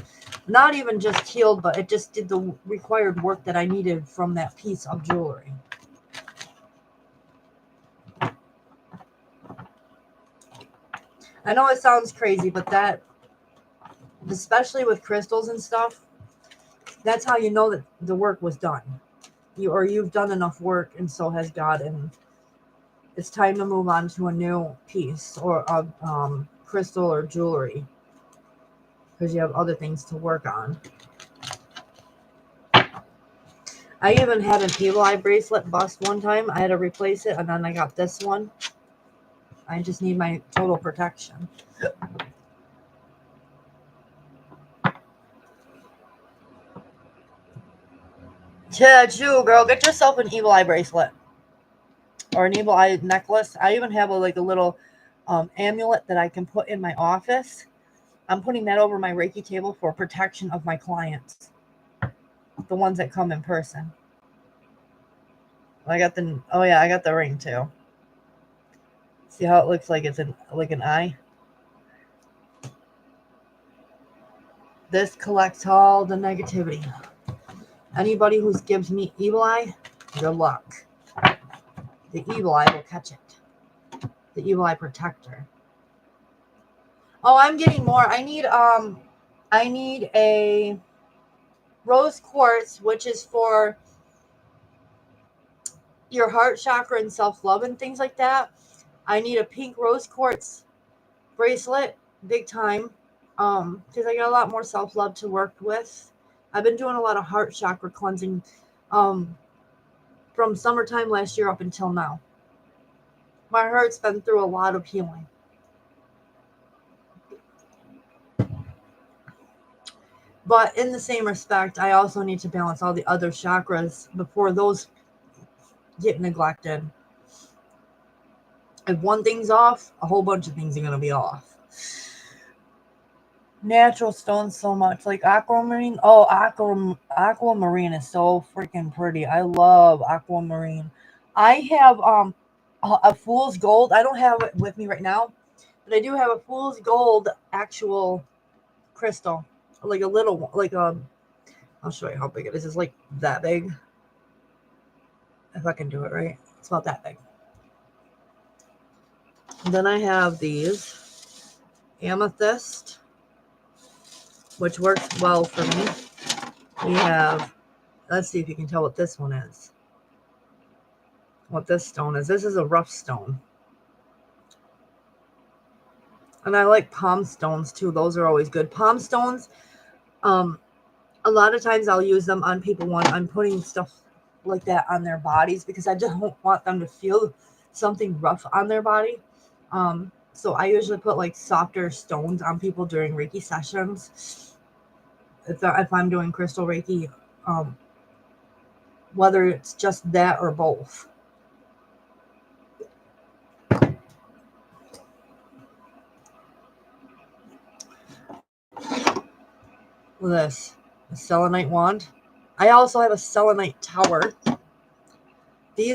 not even just healed, but it just did the required work that I needed from that piece of jewelry. I know it sounds crazy, but that, especially with crystals and stuff, that's how you know that the work was done. You've done enough work, and so has God, and it's time to move on to a new piece or of crystal or jewelry, because you have other things to work on. I even had an evil eye bracelet bust one time. I had to replace it, and then I got this one. I just need my total protection. Yeah, true, girl. Get yourself an evil eye bracelet. or an evil eye necklace. I even have a little amulet that I can put in my office. I'm putting that over my Reiki table for protection of my clients, the ones that come in person. I got the ring too. See how it looks like it's like an eye? This collects all the negativity. Anybody who gives me evil eye, good luck. The evil eye will catch it. The evil eye protector. Oh, I'm getting more. I need a rose quartz, which is for your heart chakra and self-love and things like that. I need a pink rose quartz bracelet, big time, because I got a lot more self-love to work with. I've been doing a lot of heart chakra cleansing from summertime last year up until now. My heart's been through a lot of healing. But in the same respect, I also need to balance all the other chakras before those get neglected. If one thing's off, a whole bunch of things are going to be off. Natural stones so much. Like aquamarine. Oh, aquamarine is so freaking pretty. I love aquamarine. I have a fool's gold. I don't have it with me right now, but I do have a fool's gold actual crystal. Like a little one. Like I'll show you how big it is. It's like that big. If I can do it right. It's about that big. And then I have these amethyst, which works well for me. We have, let's see if you can tell what this one is. What this stone is. This is a rough stone. And I like palm stones too. Those are always good. Palm stones, a lot of times I'll use them on people when I'm putting stuff like that on their bodies because I don't want them to feel something rough on their body. So I usually put like softer stones on people during Reiki sessions. If I'm doing crystal Reiki, whether it's just that or both. This, a selenite wand. I also have a selenite tower. These